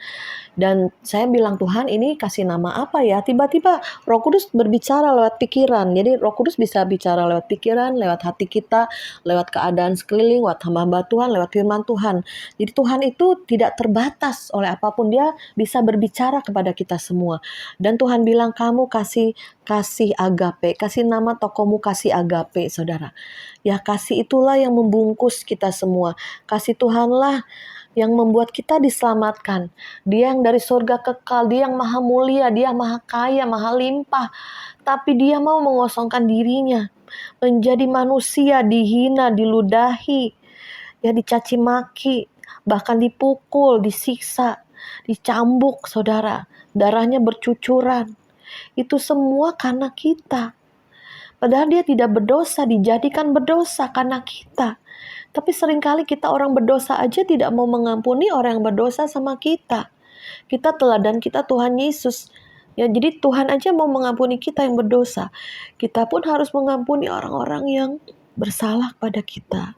Dan saya bilang, Tuhan ini kasih nama apa ya? Tiba-tiba Roh Kudus berbicara lewat pikiran. Jadi Roh Kudus bisa bicara lewat pikiran, lewat hati kita, lewat keadaan sekeliling, lewat hamba-hamba Tuhan, lewat firman Tuhan. Jadi Tuhan itu tidak terbatas oleh apapun, Dia bisa berbicara kepada kita semua. Dan Tuhan bilang, kamu kasih agape, kasih nama tokomu kasih agape, saudara. Ya kasih itulah yang membungkus kita semua. Kasih Tuhanlah yang membuat kita diselamatkan. Dia yang dari surga kekal, Dia yang maha mulia, Dia maha kaya, maha limpah. Tapi Dia mau mengosongkan dirinya, menjadi manusia, dihina, diludahi, ya dicaci maki, bahkan dipukul, disiksa, dicambuk, saudara. Darahnya bercucuran. Itu semua karena kita. Padahal Dia tidak berdosa, dijadikan berdosa karena kita. Tapi seringkali kita orang berdosa aja tidak mau mengampuni orang yang berdosa sama kita. Kita teladan kita Tuhan Yesus. Ya, jadi Tuhan aja mau mengampuni kita yang berdosa. Kita pun harus mengampuni orang-orang yang bersalah pada kita.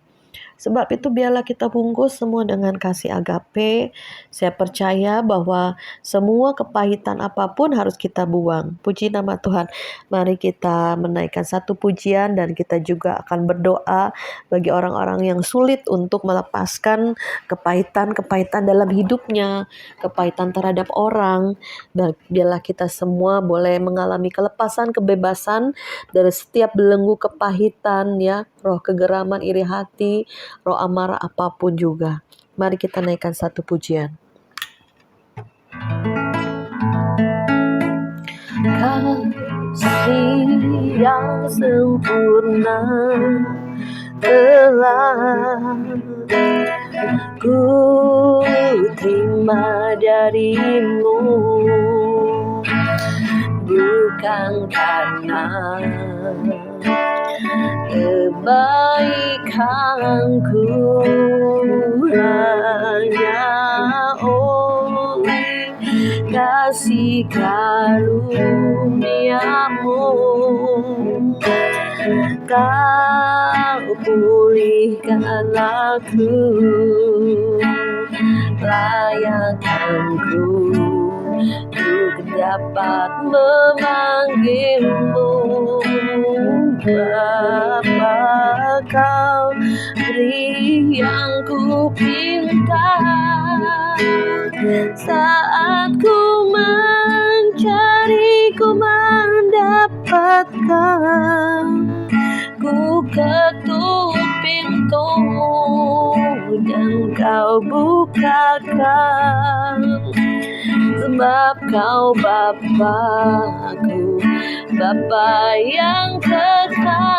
Sebab itu biarlah kita bungkus semua dengan kasih agape. Saya percaya bahwa semua kepahitan apapun harus kita buang. Puji nama Tuhan. Mari kita menaikkan satu pujian dan kita juga akan berdoa bagi orang-orang yang sulit untuk melepaskan kepahitan-kepahitan dalam hidupnya, kepahitan terhadap orang. Dan biarlah kita semua boleh mengalami kelepasan, kebebasan dari setiap belenggu kepahitan ya, roh kegeraman, iri hati, roh amarah apapun juga. Mari kita naikkan satu pujian. Kasih yang sempurna telah ku terima darimu, bukan karena kebaikanku, hanya oleh kasih karuniamu kau pulihkan aku, layakkanku untuk dapat memanggilmu Bapa. Kau beri yang ku pinta saat ku mencari, ku mendapatkan. Ku ketuk pintumu dan kau bukakan, sebab kau Bapa-Ku, Bapa yang kekal.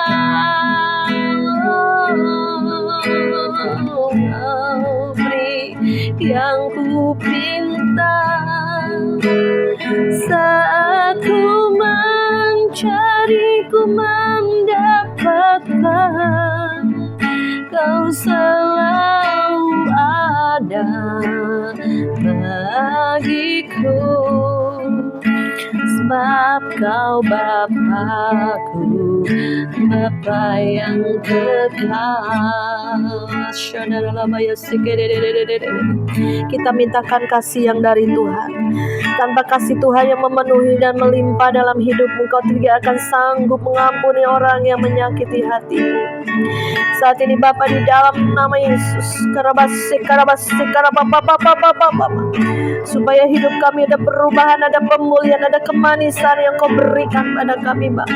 Kau beri yang ku pinta saat ku mencari, ku mendapatkan. Kau selalu ada bagiku, sebab Kau Bapa-Ku, Bapa yang kekal. Kita mintakan kasih yang dari Tuhan. Tanpa kasih Tuhan yang memenuhi dan melimpah dalam hidupmu, Kau tidak akan sanggup mengampuni orang yang menyakiti hatimu. Saat ini Bapa, di dalam nama Yesus, supaya hidup kami ada perubahan, ada pemulihan, ada kemanisan yang Kau berikan pada kami Bapa.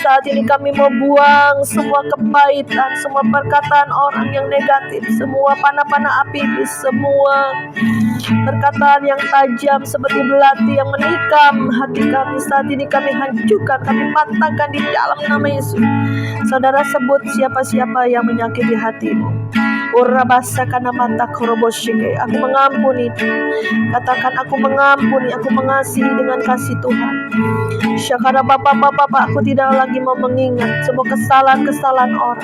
Saat ini kami mau buang semua kepahitan, semua perkataan orang yang negatif, semua panah-panah api, semua perkataan yang tajam seperti belati yang menikam hati kami. Saat ini kami hancurkan, kami patahkan di dalam nama Yesus. Saudara, sebut siapa-siapa yang menyakiti hatimu. Aku mengampuni. Katakan, aku mengampuni, aku mengasihi dengan kasih Tuhan. Syakara Bapa, aku tidak lagi mau mengingat semua kesalahan-kesalahan orang.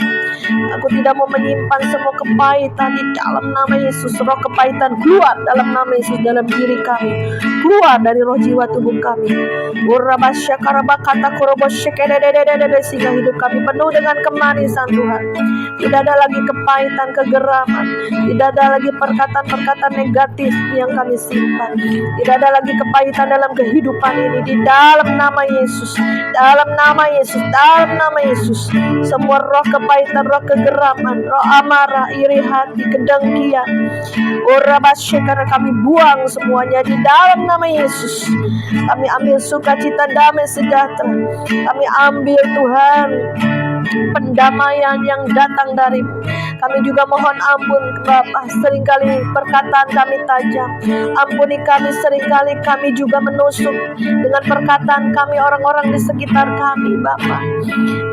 Aku tidak mau menyimpan semua kepahitan di dalam nama Yesus. Roh kepahitan keluar dalam nama Yesus dalam diri kami. Keluar dari roh jiwa tubuh kami. Sehingga hidup kami penuh dengan kemanisan Tuhan. Tidak ada lagi kepahitan, kegeraman. Tidak ada lagi perkataan-perkataan negatif yang kami simpan. Tidak ada lagi kepahitan dalam kehidupan ini. Di dalam nama Yesus, dalam nama Yesus, dalam nama Yesus. Semua roh kepahitan, roh kegeraman, roh amarah, iri hati, kedengkian, karena kami buang semuanya di dalam nama Yesus. Kami ambil sukacita, damai sejahtera. Kami ambil Tuhan pendamaian yang datang darimu. Kami juga mohon ampun Bapa, seringkali perkataan kami tajam. Ampuni kami, seringkali kami juga menusuk dengan perkataan kami orang-orang di sekitar kami Bapa.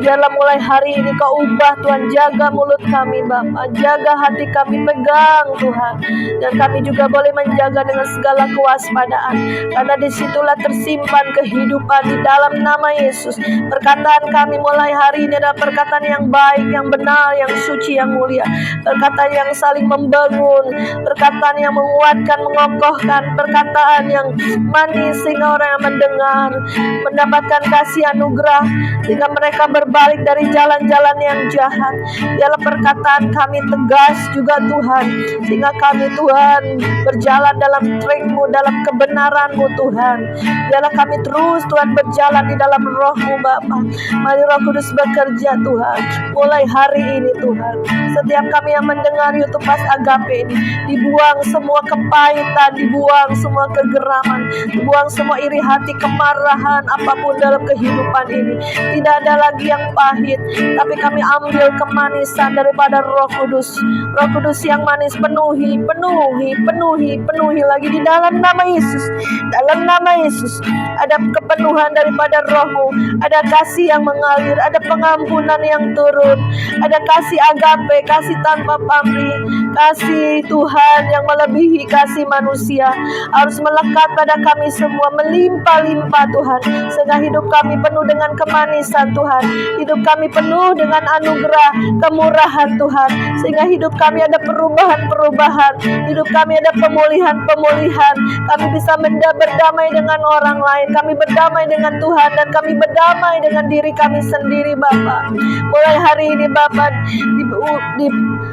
Biarlah mulai hari ini Kau ubah Tuhan, jaga mulut kami Bapa, jaga hati kami, pegang Tuhan. Dan kami juga boleh menjaga dengan segala kewaspadaan, karena disitulah tersimpan kehidupan di dalam nama Yesus. Perkataan kami mulai hari ini adalah perkataan yang baik, yang benar, yang suci, yang mulia. Perkataan yang saling membangun, perkataan yang menguatkan, mengokohkan, perkataan yang manis sehingga orang yang mendengar mendapatkan kasih anugerah, sehingga mereka berbalik dari jalan-jalan yang jahat. Biarlah perkataan kami tegas juga Tuhan, sehingga kami Tuhan berjalan dalam track-Mu, dalam kebenaran-Mu Tuhan. Biarlah kami terus Tuhan berjalan di dalam roh-Mu Bapa. Mari Roh Kudus bekerja Tuhan, mulai hari ini Tuhan. Setiap kami yang mendengar YouTube Pas Agape ini, dibuang semua kepahitan, dibuang semua kegeraman, dibuang semua iri hati, kemarahan, apapun dalam kehidupan ini. Tidak ada lagi yang pahit, tapi kami ambil kemanisan daripada Roh Kudus. Roh Kudus yang manis, penuhi lagi di dalam nama Yesus. Dalam nama Yesus ada kepenuhan daripada Roh-Mu, ada kasih yang mengalir, ada pengampunan yang turun, ada kasih agape, kasih tanpa pamrih, kasih Tuhan yang melebihi kasih manusia harus melekat pada kami semua, melimpah-limpah Tuhan, sehingga hidup kami penuh dengan kemanisan Tuhan, hidup kami penuh dengan anugerah, kemurahan Tuhan, sehingga hidup kami ada perubahan-perubahan, hidup kami ada pemulihan-pemulihan. Kami bisa berdamai dengan orang lain, kami berdamai dengan Tuhan, dan kami berdamai dengan diri kami sendiri Bapa. Mulai hari ini Bapa,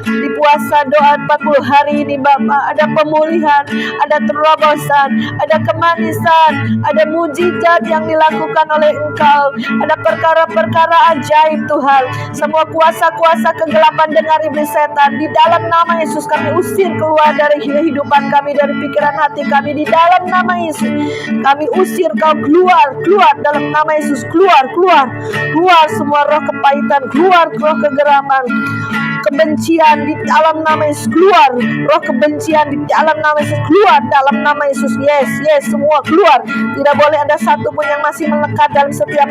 di puasa doa 40 hari ini Bapa, ada pemulihan, ada terobosan, ada kemanisan, ada mujizat yang dilakukan oleh Engkau, ada perkara-perkara ajaib Tuhan. Semua kuasa-kuasa kegelapan dengar iblis setan, di dalam nama Yesus kami usir keluar dari kehidupan kami, dari pikiran hati kami, di dalam nama Yesus kami usir Kau keluar dalam nama Yesus, keluar semua roh kepahitan, keluar roh kegeraman, kebencian di dalam nama Yesus, keluar roh kebencian di dalam nama Yesus, keluar dalam nama Yesus. Yes, semua keluar. Tidak boleh ada satu pun yang masih melekat dalam setiap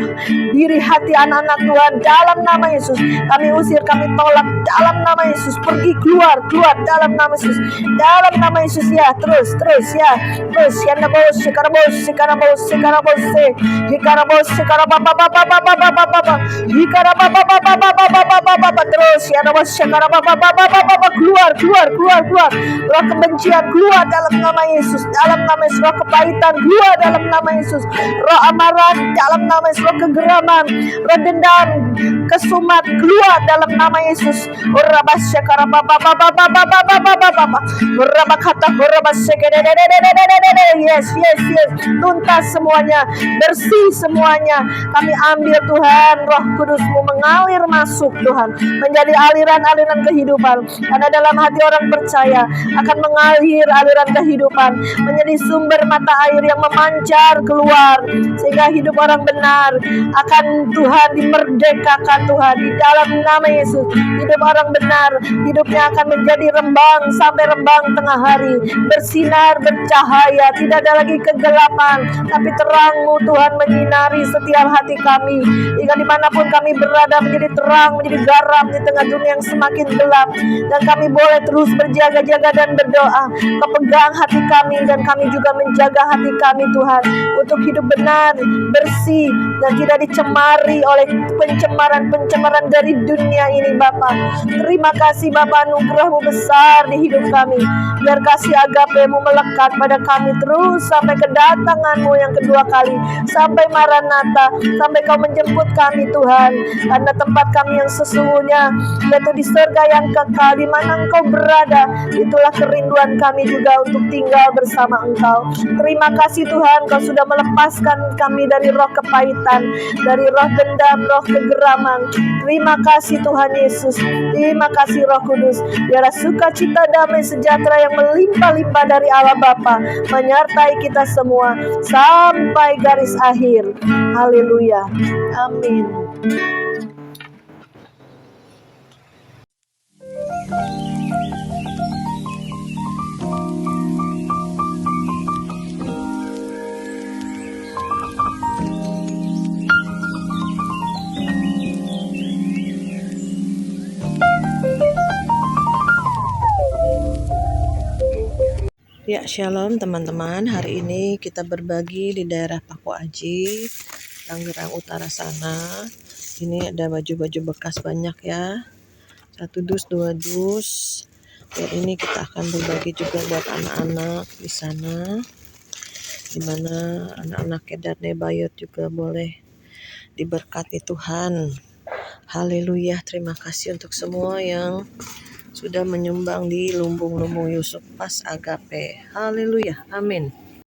diri hati anak-anak Tuhan. Dalam nama Yesus kami usir, kami tolak dalam nama Yesus. Pergi, keluar dalam nama Yesus, dalam nama Yesus. Ya, terus ya, terus ya, nabos sekarabos terus ya, nabos keluar, keluar, keluar, keluar. Roh kebencian keluar dalam nama Yesus, dalam nama Yesus. Roh kepahitan keluar dalam nama Yesus. Roh amarah dalam nama Yesus. Roh kegeraman, roh dendam, kesumat keluar dalam nama Yesus. Yes, yes, yes. Tuntas semuanya, bersih semuanya. Kami ambil Tuhan, Roh Kudus-Mu mengalir masuk Tuhan, menjadi aliran-aliran kehidupan. Karena dalam hati orang percaya akan mengalir aliran kehidupan, menjadi sumber mata air yang memancar keluar, sehingga hidup orang benar akan Tuhan dimerdekakan Tuhan di dalam nama Yesus. Hidup orang benar, hidupnya akan menjadi rembang sampai rembang tengah hari, bersinar, bercahaya, tidak ada lagi kegelapan, tapi terang-Mu Tuhan menyinari setiap hati kami, hingga dimanapun kami berada menjadi terang, menjadi garam di tengah dunia yang semakin gelap. Dan kami boleh terus berjaga-jaga dan berdoa. Kau pegang hati kami, dan kami juga menjaga hati kami Tuhan, untuk hidup benar, bersih, dan tidak dicemari oleh pencemaran-pencemaran dari dunia ini Bapa. Terima kasih Bapa, anugerah-Mu besar di hidup kami. Biar kasih agape-Mu melekat pada kami terus sampai kedatangan-Mu yang kedua kali, sampai Maranatha, sampai Kau menjemput kami Tuhan. Karena tempat kami yang sesungguhnya yaitu di surga yang kekal, di mana Engkau berada, itulah kerinduan kami juga untuk tinggal bersama Engkau. Terima kasih Tuhan, Kau sudah melepaskan kami dari roh kepahitan, dari roh dendam, roh kegeraman. Terima kasih Tuhan Yesus. Terima kasih Roh Kudus. Biarlah sukacita, damai, sejahtera yang melimpah-limpah dari Allah Bapa menyertai kita semua sampai garis akhir. Haleluya. Amin. Ya, shalom teman-teman. Hari ini kita berbagi di daerah Paku Aji, Tangerang Utara sana. Ini ada baju-baju bekas banyak ya. 1 dus, 2 dus. Dan ini kita akan berbagi juga buat anak-anak di sana, dimana anak-anak Kedar Nebayot juga boleh diberkati Tuhan. Haleluya. Terima kasih untuk semua yang sudah menyumbang di lumbung-lumbung Yusuf Pas Agape. Haleluya. Amin.